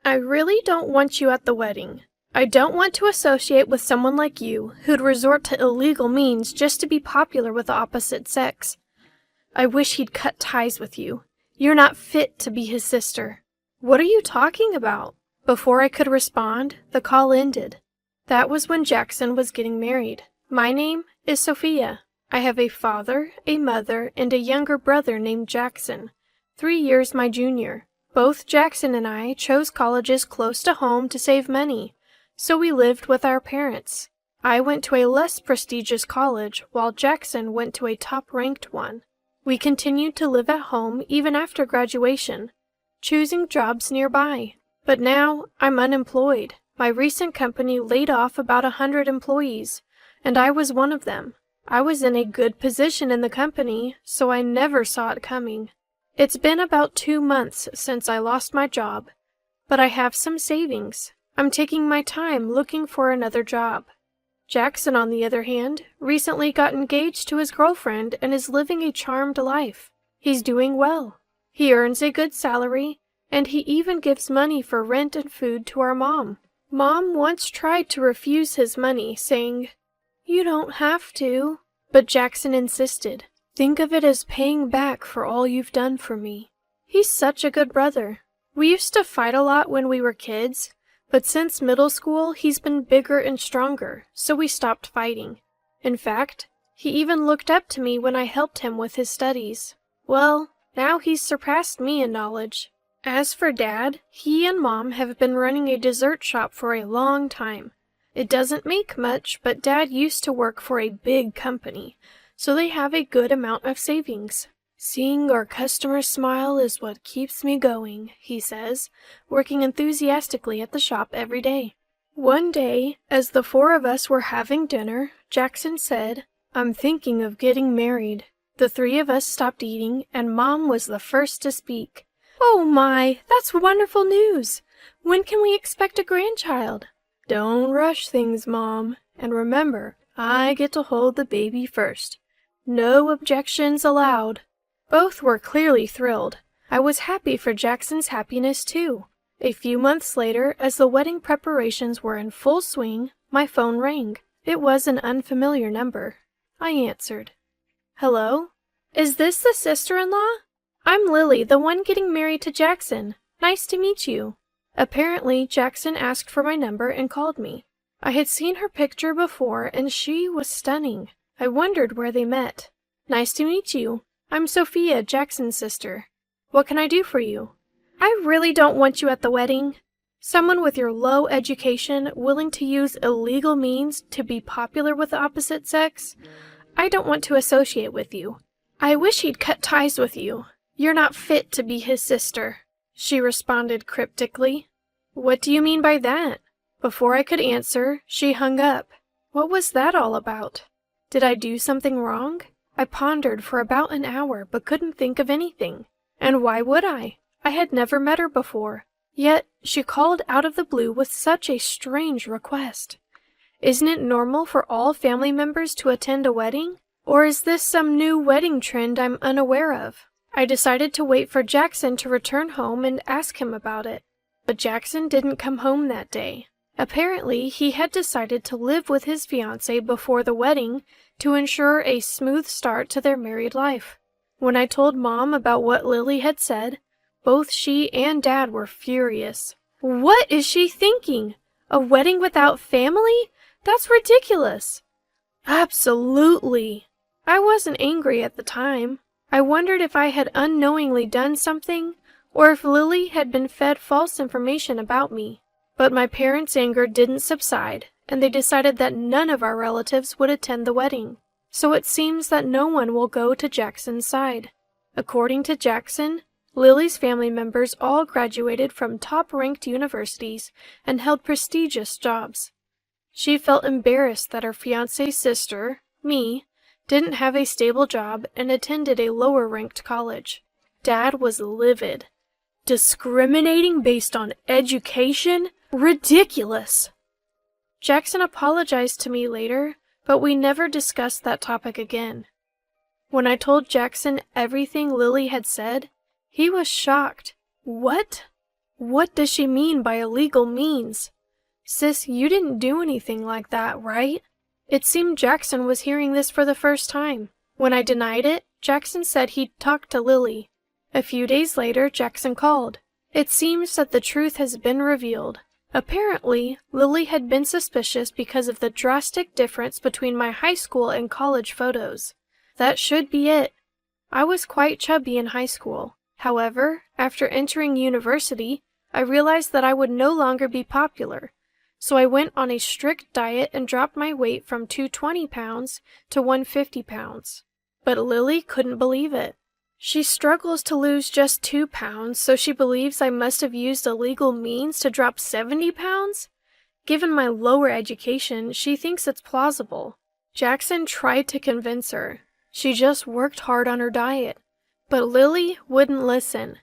I really don't want you at the wedding. I don't want to associate with someone like you who'd resort to illegal means just to be popular with the opposite sex. I wish he'd cut ties with you. You're not fit to be his sister. What are you talking about? Before I could respond, the call ended. That was when Jackson was getting married. My name is Sophia. I have a father, a mother, and a younger brother named Jackson, 3 years my junior. Both Jackson and I chose colleges close to home to save money, so we lived with our parents. I went to a less prestigious college, while Jackson went to a top-ranked one. We continued to live at home even after graduation, choosing jobs nearby. But now I'm unemployed. My recent company laid off about 100 employees, and I was one of them. I was in a good position in the company, so I never saw it coming. It's been about 2 months since I lost my job, but I have some savings. I'm taking my time looking for another job. Jackson, on the other hand, recently got engaged to his girlfriend and is living a charmed life. He's doing well. He earns a good salary, and he even gives money for rent and food to our mom. Mom once tried to refuse his money, saying, "You don't have to," but Jackson insisted. "Think of it as paying back for all you've done for me." He's such a good brother. We used to fight a lot when we were kids, but since middle school he's been bigger and stronger, so we stopped fighting. In fact, he even looked up to me when I helped him with his studies. Well, now he's surpassed me in knowledge. As for Dad, he and Mom have been running a dessert shop for a long time. It doesn't make much, but Dad used to work for a big company, so they have a good amount of savings. "Seeing our customers smile is what keeps me going," he says, working enthusiastically at the shop every day. One day, as the 4 of us were having dinner, Jackson said, "I'm thinking of getting married." The 3 of us stopped eating, and Mom was the first to speak. "Oh my, that's wonderful news! When can we expect a grandchild?" "Don't rush things, Mom, and remember, I get to hold the baby first. No objections allowed." Both were clearly thrilled. I was happy for Jackson's happiness, too. A few months later, as the wedding preparations were in full swing, my phone rang. It was an unfamiliar number. I answered. "Hello? Is this the sister-in-law? I'm Lily, the one getting married to Jackson. Nice to meet you." Apparently, Jackson asked for my number and called me. I had seen her picture before, and she was stunning. I wondered where they met. "Nice to meet you. I'm Sophia, Jackson's sister. What can I do for you?" "I really don't want you at the wedding. Someone with your low education willing to use illegal means to be popular with the opposite sex? I don't want to associate with you. I wish he'd cut ties with you. You're not fit to be his sister," she responded cryptically. "What do you mean by that?" Before I could answer, she hung up. What was that all about? Did I do something wrong? I pondered for about an hour but couldn't think of anything. And why would I? I had never met her before. Yet she called out of the blue with such a strange request. Isn't it normal for all family members to attend a wedding? Or is this some new wedding trend I'm unaware of? I decided to wait for Jackson to return home and ask him about it. But Jackson didn't come home that day. Apparently, he had decided to live with his fiancée before the wedding to ensure a smooth start to their married life. When I told Mom about what Lily had said, both she and Dad were furious. "What is she thinking? A wedding without family? That's ridiculous." "Absolutely." I wasn't angry at the time. I wondered if I had unknowingly done something, or if Lily had been fed false information about me. But my parents' anger didn't subside, and they decided that none of our relatives would attend the wedding. So it seems that no one will go to Jackson's side. According to Jackson, Lily's family members all graduated from top-ranked universities and held prestigious jobs. She felt embarrassed that her fiancé's sister, me, didn't have a stable job and attended a lower-ranked college. Dad was livid. Discriminating based on education? Ridiculous! Jackson apologized to me later, but we never discussed that topic again. When I told Jackson everything Lily had said, he was shocked. "What? What does she mean by illegal means? Sis, you didn't do anything like that, right? It seemed Jackson was hearing this for the first time. When I denied it, Jackson said he'd talked to Lily. A few days later, Jackson called. It seems that the truth has been revealed. Apparently, Lily had been suspicious because of the drastic difference between my high school and college photos. That should be it. I was quite chubby in high school. However, after entering university, I realized that I would no longer be popular. So I went on a strict diet and dropped my weight from 220 pounds to 150 pounds. But Lily couldn't believe it. She struggles to lose just 2 pounds, so she believes I must have used illegal means to drop 70 pounds? Given my lower education, she thinks it's plausible. Jackson tried to convince her. She just worked hard on her diet. But Lily wouldn't listen.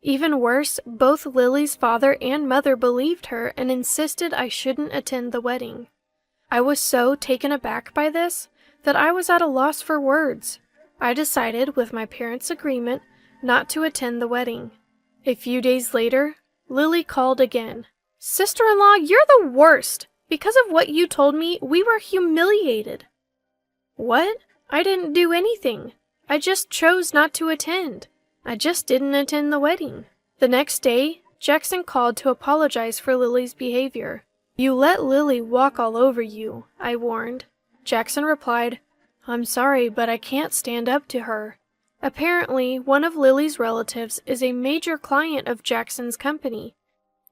Even worse, both Lily's father and mother believed her and insisted I shouldn't attend the wedding. I was so taken aback by this that I was at a loss for words. I decided, with my parents' agreement, not to attend the wedding. A few days later, Lily called again. "Sister-in-law, you're the worst! Because of what you told me, we were humiliated." "What? I didn't do anything. I just chose not to attend. I just didn't attend the wedding." The next day, Jackson called to apologize for Lily's behavior. "You let Lily walk all over you," I warned. Jackson replied, "I'm sorry, but I can't stand up to her." Apparently, one of Lily's relatives is a major client of Jackson's company.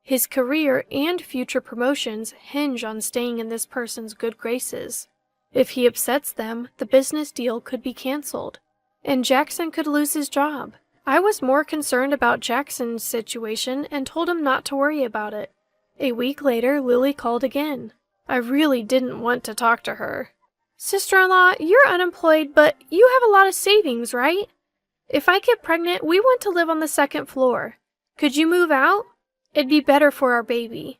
His career and future promotions hinge on staying in this person's good graces. If he upsets them, the business deal could be canceled, and Jackson could lose his job. I was more concerned about Jackson's situation and told him not to worry about it. A week later, Lily called again. I really didn't want to talk to her. "Sister-in-law, you're unemployed, but you have a lot of savings, right? If I get pregnant, we want to live on the second floor. Could you move out? It'd be better for our baby."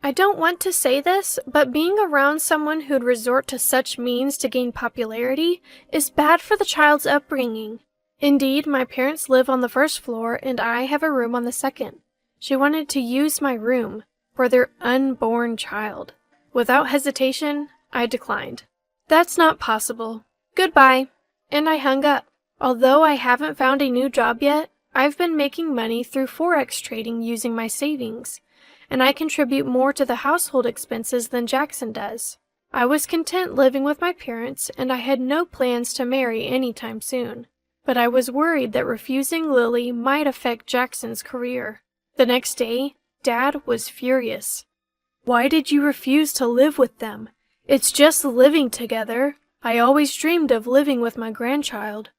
I don't want to say this, but being around someone who'd resort to such means to gain popularity is bad for the child's upbringing. Indeed, my parents live on the first floor and I have a room on the second. She wanted to use my room for their unborn child. Without hesitation, I declined. "That's not possible. Goodbye." And I hung up. Although I haven't found a new job yet, I've been making money through Forex trading using my savings, and I contribute more to the household expenses than Jackson does. I was content living with my parents, and I had no plans to marry anytime soon. But I was worried that refusing Lily might affect Jackson's career. The next day, Dad was furious. "Why did you refuse to live with them? It's just living together. I always dreamed of living with my grandchild.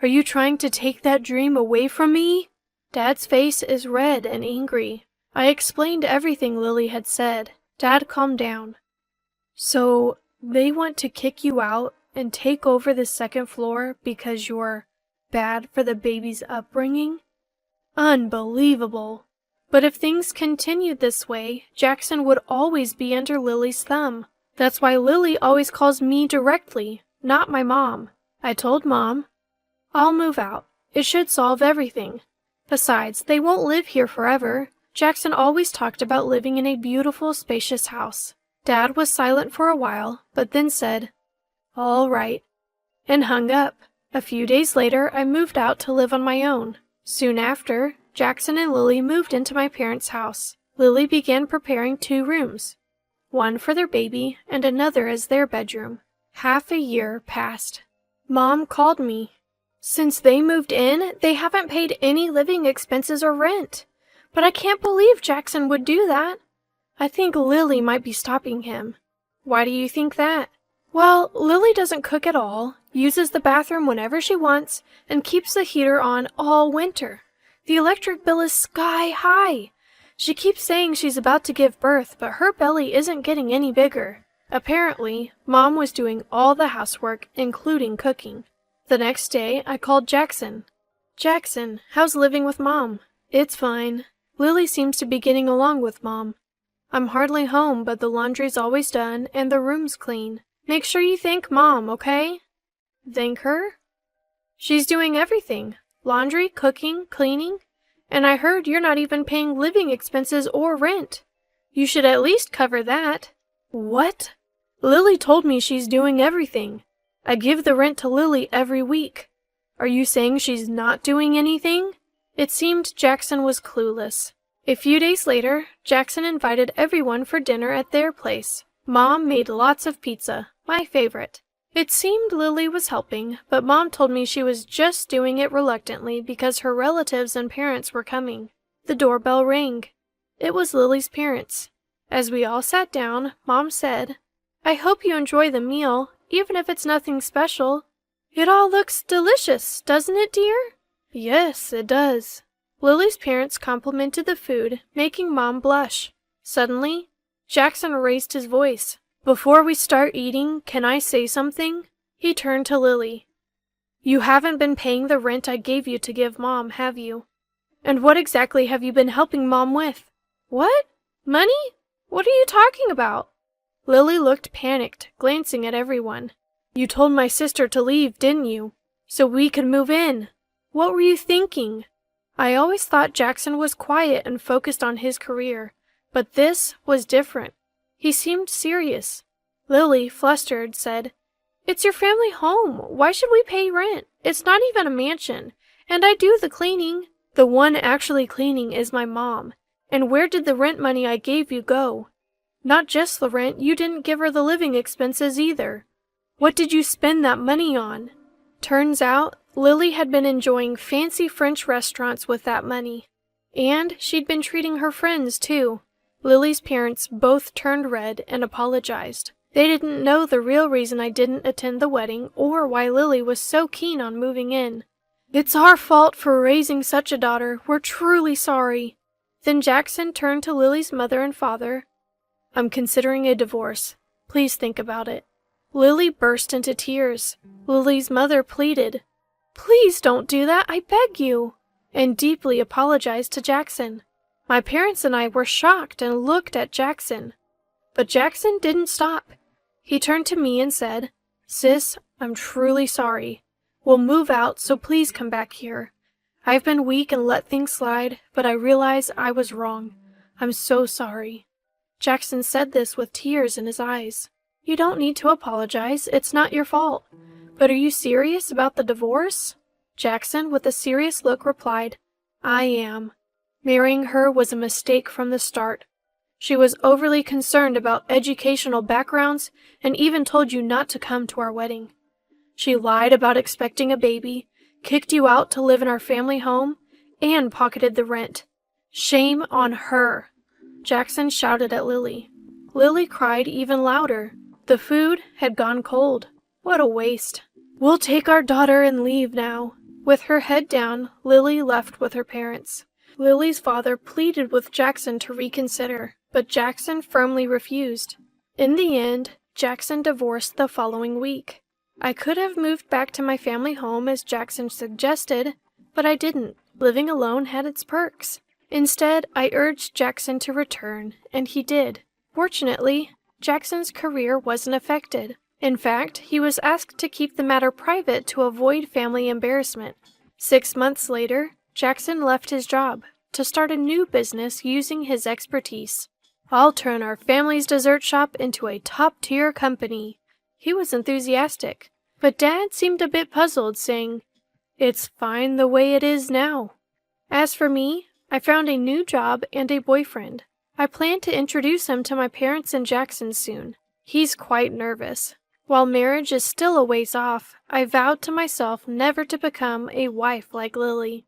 Are you trying to take that dream away from me?" Dad's face is red and angry. I explained everything Lily had said. Dad calmed down. "So, they want to kick you out and take over the second floor because you're bad for the baby's upbringing? Unbelievable! But if things continued this way, Jackson would always be under Lily's thumb. That's why Lily always calls me directly, not my mom. I told Mom, I'll move out. It should solve everything. Besides, they won't live here forever. Jackson always talked about living in a beautiful, spacious house. Dad was silent for a while, but then said, "All right," and hung up. A few days later, I moved out to live on my own. Soon after, Jackson and Lily moved into my parents' house. Lily began preparing 2 rooms, one for their baby and another as their bedroom. Half a year passed. Mom called me. Since they moved in, they haven't paid any living expenses or rent. But I can't believe Jackson would do that. I think Lily might be stopping him. Why do you think that? Well, Lily doesn't cook at all, uses the bathroom whenever she wants, and keeps the heater on all winter. The electric bill is sky high. She keeps saying she's about to give birth, but her belly isn't getting any bigger. Apparently, Mom was doing all the housework, including cooking. The next day, I called Jackson. "Jackson, how's living with Mom?" "It's fine. Lily seems to be getting along with Mom. I'm hardly home, but the laundry's always done and the room's clean. Make sure you thank Mom, okay?" "Thank her?" "She's doing everything. Laundry, cooking, cleaning. And I heard you're not even paying living expenses or rent. You should at least cover that. What? Lily told me she's doing everything. I give the rent to Lily every week. Are you saying she's not doing anything? It seemed Jackson was clueless. A few days later, Jackson invited everyone for dinner at their place. Mom made lots of pizza, my favorite. It seemed Lily was helping, but Mom told me she was just doing it reluctantly because her relatives and parents were coming. The doorbell rang. It was Lily's parents. As we all sat down, Mom said, "I hope you enjoy the meal, even if it's nothing special. It all looks delicious, doesn't it, dear?" "Yes, it does." Lily's parents complimented the food, making Mom blush. Suddenly, Jackson raised his voice. "Before we start eating, can I say something?" He turned to Lily. "You haven't been paying the rent I gave you to give Mom, have you? And what exactly have you been helping Mom with?" "What? Money? What are you talking about?" Lily looked panicked, glancing at everyone. "You told my sister to leave, didn't you? So we could move in. What were you thinking?" I always thought Jackson was quiet and focused on his career, but this was different. He seemed serious. Lily, flustered, said, "It's your family home. Why should we pay rent? It's not even a mansion. And I do the cleaning." "The one actually cleaning is my mom. And where did the rent money I gave you go? Not just the rent, you didn't give her the living expenses either. What did you spend that money on?" Turns out, Lily had been enjoying fancy French restaurants with that money. And she'd been treating her friends, too. Lily's parents both turned red and apologized. They didn't know the real reason I didn't attend the wedding or why Lily was so keen on moving in. "It's our fault for raising such a daughter. We're truly sorry." Then Jackson turned to Lily's mother and father. "I'm considering a divorce. Please think about it." Lily burst into tears. Lily's mother pleaded, "Please don't do that, I beg you," and deeply apologized to Jackson. My parents and I were shocked and looked at Jackson. But Jackson didn't stop. He turned to me and said, "Sis, I'm truly sorry. We'll move out, so please come back here. I've been weak and let things slide, but I realize I was wrong. I'm so sorry." Jackson said this with tears in his eyes. "You don't need to apologize. It's not your fault. But are you serious about the divorce?" Jackson, with a serious look, replied, "I am. Marrying her was a mistake from the start. She was overly concerned about educational backgrounds and even told you not to come to our wedding. She lied about expecting a baby, kicked you out to live in our family home, and pocketed the rent. Shame on her." Jackson shouted at Lily. Lily cried even louder. The food had gone cold. What a waste. "We'll take our daughter and leave now." With her head down, Lily left with her parents. Lily's father pleaded with Jackson to reconsider, but Jackson firmly refused. In the end, Jackson divorced the following week. I could have moved back to my family home as Jackson suggested, but I didn't. Living alone had its perks. Instead, I urged Jackson to return, and he did. Fortunately, Jackson's career wasn't affected. In fact, he was asked to keep the matter private to avoid family embarrassment. 6 months later, Jackson left his job to start a new business using his expertise. "I'll turn our family's dessert shop into a top-tier company." He was enthusiastic, but Dad seemed a bit puzzled, saying, "It's fine the way it is now." As for me, I found a new job and a boyfriend. I plan to introduce him to my parents and Jackson soon. He's quite nervous. While marriage is still a ways off, I vowed to myself never to become a wife like Lily.